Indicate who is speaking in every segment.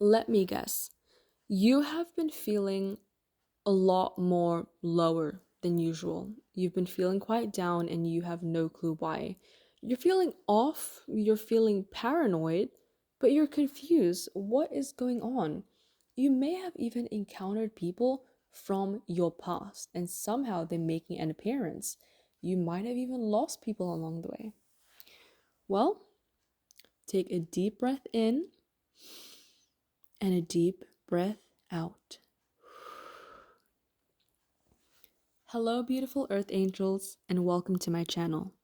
Speaker 1: Let me guess. You have been feeling a lot more lower than usual. You've been feeling quite down and you have no clue why. You're feeling off, you're feeling paranoid, but you're confused. What is going on? You may have even encountered people from your past and somehow they're making an appearance. You might have even lost people along the way. Well, take a deep breath in and a deep breath out. Hello, beautiful earth angels, and welcome to my channel.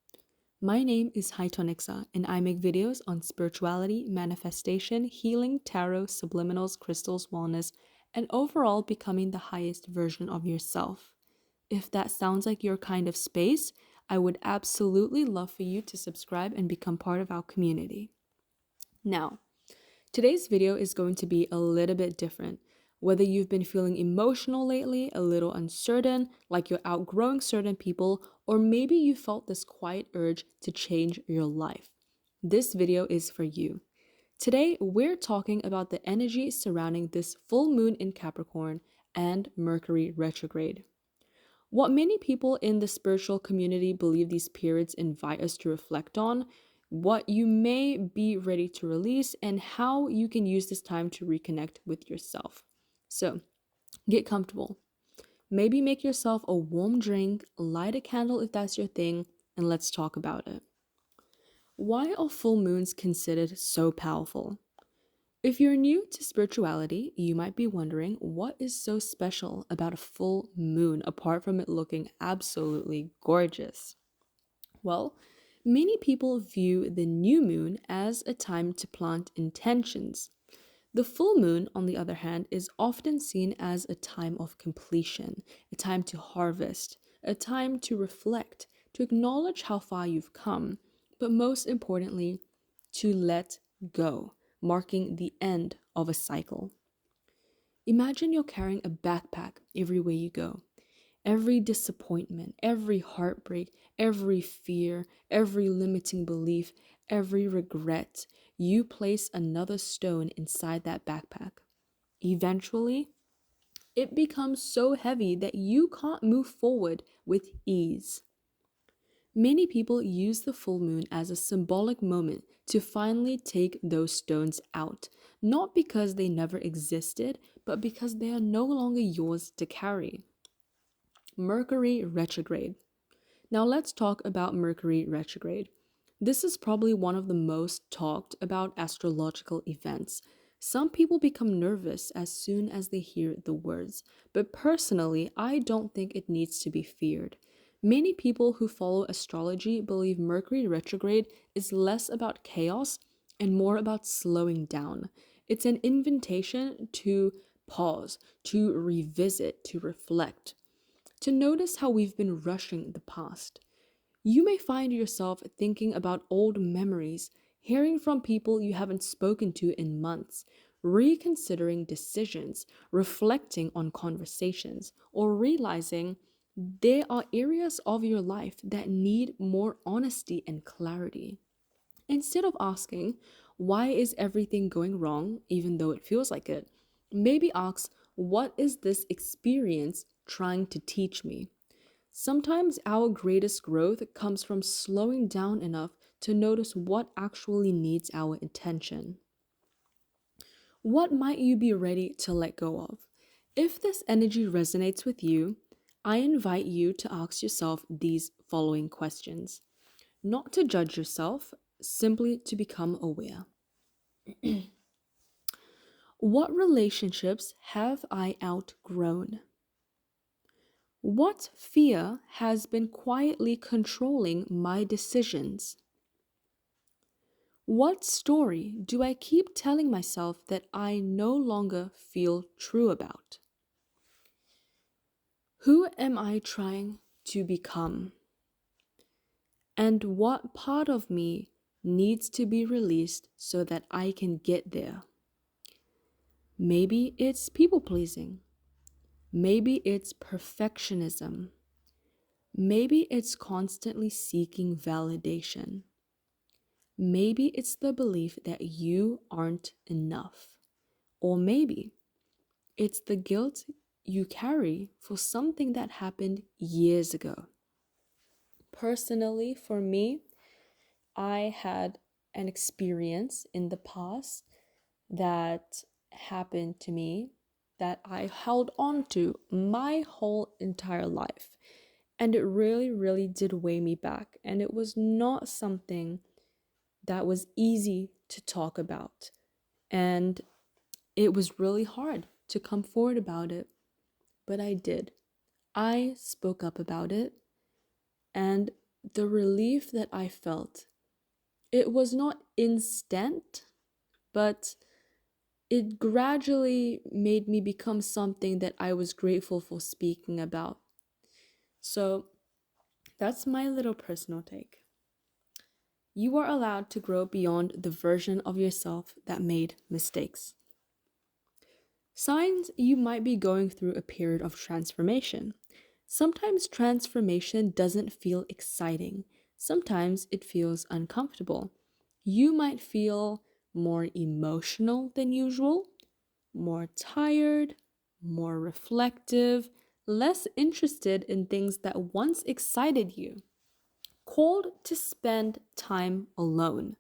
Speaker 1: My name is Hightonixa, and I make videos on spirituality, manifestation, healing, tarot, subliminals, crystals, wellness, and overall becoming the highest version of yourself. If that sounds like your kind of space, I would absolutely love for you to subscribe and become part of our community. Now, today's video is going to be a little bit different. Whether you've been feeling emotional lately, a little uncertain, like you're outgrowing certain people, or maybe you felt this quiet urge to change your life, this video is for you. Today, we're talking about the energy surrounding this full moon in Capricorn and Mercury retrograde. What many people in the spiritual community believe these periods invite us to reflect on, what you may be ready to release, and how you can use this time to reconnect with yourself. So, get comfortable. Maybe make yourself a warm drink, light a candle if that's your thing, and let's talk about it. Why are full moons considered so powerful? If you're new to spirituality, you might be wondering what is so special about a full moon apart from it looking absolutely gorgeous. Well, many people view the new moon as a time to plant intentions. The full moon, on the other hand, is often seen as a time of completion, a time to harvest, a time to reflect, to acknowledge how far you've come, but most importantly, to let go, marking the end of a cycle. Imagine you're carrying a backpack everywhere you go. Every disappointment, every heartbreak, every fear, every limiting belief, every regret, you place another stone inside that backpack. Eventually, it becomes so heavy that you can't move forward with ease. Many people use the full moon as a symbolic moment to finally take those stones out, not because they never existed, but because they are no longer yours to carry. Mercury retrograde. Now let's talk about Mercury retrograde. This is probably one of the most talked about astrological events. Some people become nervous as soon as they hear the words, but personally, I don't think it needs to be feared. Many people who follow astrology believe Mercury retrograde is less about chaos and more about slowing down. It's an invitation to pause, to revisit, to reflect, to notice how we've been rushing the past. You may find yourself thinking about old memories, hearing from people you haven't spoken to in months, reconsidering decisions, reflecting on conversations, or realizing there are areas of your life that need more honesty and clarity. Instead of asking, why is everything going wrong, even though it feels like it, maybe ask, what is this experience trying to teach me? Sometimes our greatest growth comes from slowing down enough to notice what actually needs our attention. What might you be ready to let go of? If this energy resonates with you, I invite you to ask yourself these following questions. Not to judge yourself, simply to become aware. What relationships have I outgrown? What fear has been quietly controlling my decisions? What story do I keep telling myself that I no longer feel true about? Who am I trying to become? And what part of me needs to be released so that I can get there? Maybe it's people pleasing. Maybe it's perfectionism. Maybe it's constantly seeking validation. Maybe it's the belief that you aren't enough. Or maybe it's the guilt you carry for something that happened years ago. Personally, for me, I had an experience in the past that happened to me that I held on to my whole entire life. And it really, really did weigh me back. And it was not something that was easy to talk about. And it was really hard to come forward about it. But I did. I spoke up about it. And the relief that I felt, it was not instant, but it gradually made me become something that I was grateful for speaking about. So that's my little personal take. You are allowed to grow beyond the version of yourself that made mistakes. Signs you might be going through a period of transformation. Sometimes transformation doesn't feel exciting. Sometimes it feels uncomfortable. You might feel more emotional than usual, more tired, more reflective, less interested in things that once excited you, called to spend time alone,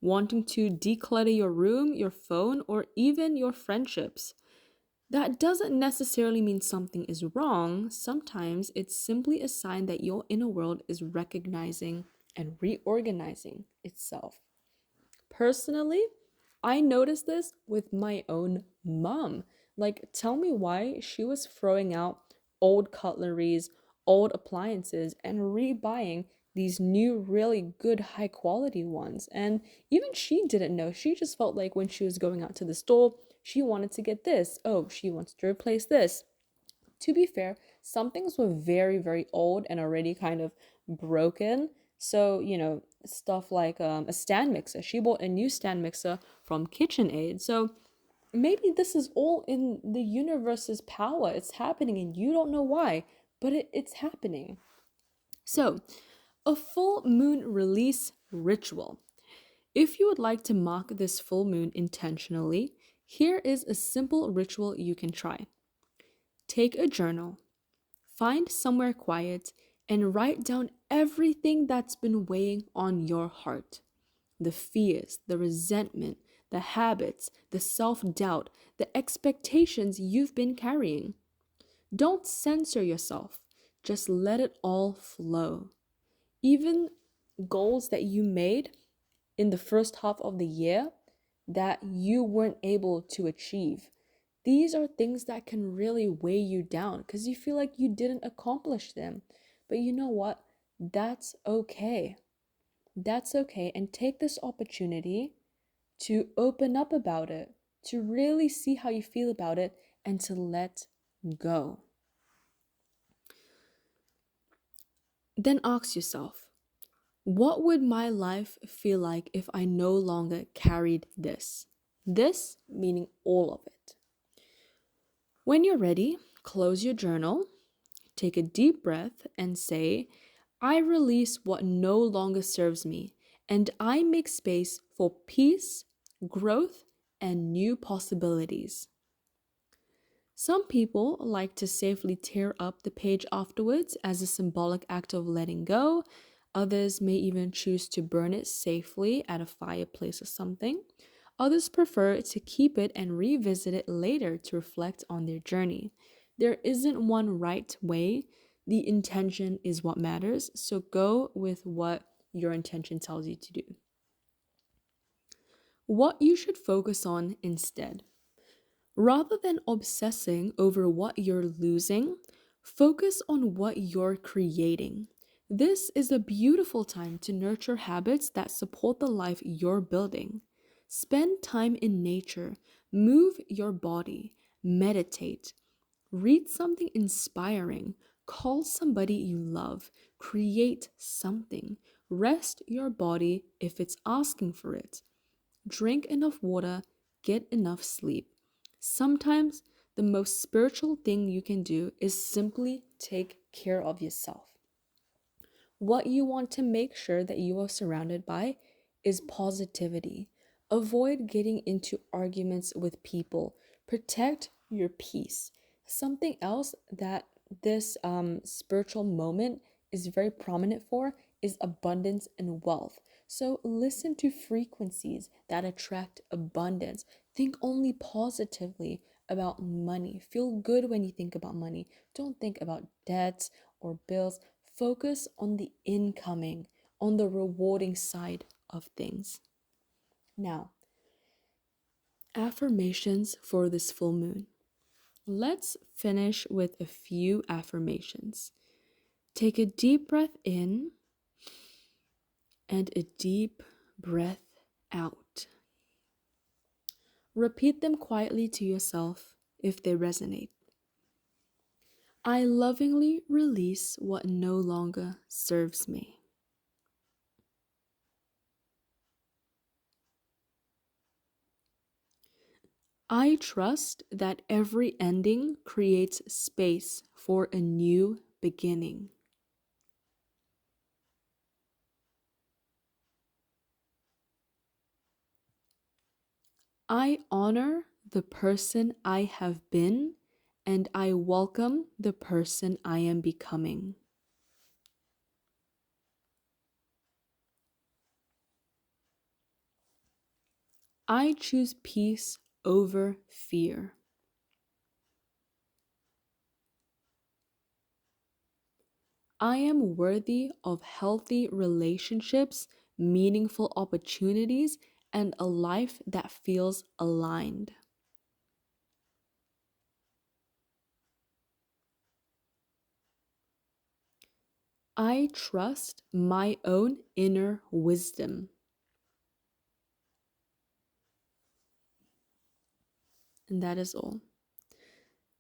Speaker 1: wanting to declutter your room, your phone, or even your friendships. That doesn't necessarily mean something is wrong. Sometimes it's simply a sign that your inner world is recognizing and reorganizing itself. Personally, I noticed this with my own mom. Like, tell me why she was throwing out old cutleries, old appliances, and rebuying these new, really good, high quality ones. And even she didn't know. She just felt like when she was going out to the store, she wanted to get this. Oh, she wants to replace this. To be fair, some things were very, very old and already kind of broken. So, stuff like a stand mixer. She bought a new stand mixer from KitchenAid. So maybe this is all in the universe's power. It's happening and you don't know why, but it's happening. So, a full moon release ritual. If you would like to mark this full moon intentionally, here is a simple ritual you can try. Take a journal. Find somewhere quiet and write down everything that's been weighing on your heart. The fears, the resentment, the habits, the self-doubt, the expectations you've been carrying. Don't censor yourself. Just let it all flow. Even goals that you made in the first half of the year that you weren't able to achieve. These are things that can really weigh you down because you feel like you didn't accomplish them. But you know what? That's okay. That's okay. And take this opportunity to open up about it, to really see how you feel about it, and to let go. Then ask yourself, what would my life feel like if I no longer carried this? This meaning all of it. When you're ready, close your journal, take a deep breath, and say, I release what no longer serves me, and I make space for peace, growth, and new possibilities. Some people like to safely tear up the page afterwards as a symbolic act of letting go. Others may even choose to burn it safely at a fireplace or something. Others prefer to keep it and revisit it later to reflect on their journey. There isn't one right way. The intention is what matters, so go with what your intention tells you to do. What you should focus on instead. Rather than obsessing over what you're losing, focus on what you're creating. This is a beautiful time to nurture habits that support the life you're building. Spend time in nature, move your body, meditate, read something inspiring, call somebody you love, create something, rest your body if it's asking for it. Drink enough water, get enough sleep. Sometimes the most spiritual thing you can do is simply take care of yourself. What you want to make sure that you are surrounded by is positivity, Avoid getting into arguments with people. Protect your peace. Something else that this spiritual moment is very prominent for is abundance and wealth. So listen to frequencies that attract abundance. Think only positively about money. Feel good when you think about money. Don't think about debts or bills. Focus on the incoming, on the rewarding side of things. Now, affirmations for this full moon. Let's finish with a few affirmations. Take a deep breath in and a deep breath out. Repeat them quietly to yourself if they resonate. I lovingly release what no longer serves me. I trust that every ending creates space for a new beginning. I honor the person I have been and I welcome the person I am becoming. I choose peace over fear. I am worthy of healthy relationships, meaningful opportunities, and a life that feels aligned. I trust my own inner wisdom. And that is all.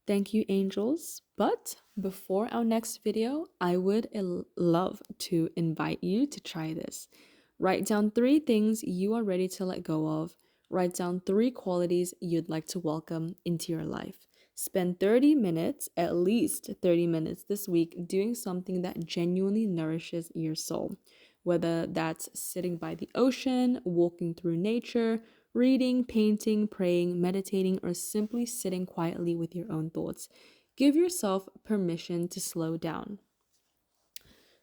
Speaker 1: Thank you, angels. But before our next video, I would love to invite you to try this. Write down 3 things you are ready to let go of. Write down 3 qualities you'd like to welcome into your life. Spend 30 minutes, at least 30 minutes this week, doing something that genuinely nourishes your soul. Whether that's sitting by the ocean, walking through nature, reading, painting, praying, meditating, or simply sitting quietly with your own thoughts. Give yourself permission to slow down.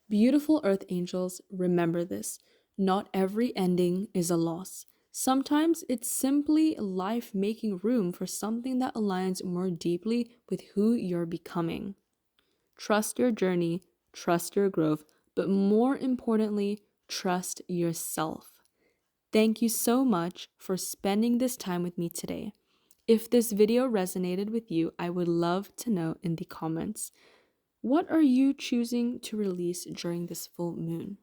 Speaker 1: Beautiful earth angels, remember this. Not every ending is a loss. Sometimes it's simply life making room for something that aligns more deeply with who you're becoming. Trust your journey, trust your growth, but more importantly, trust yourself. Thank you so much for spending this time with me today. If this video resonated with you, I would love to know in the comments. What are you choosing to release during this full moon?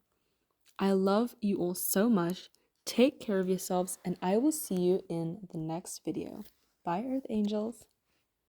Speaker 1: I love you all so much. Take care of yourselves, and I will see you in the next video. Bye, Earth Angels.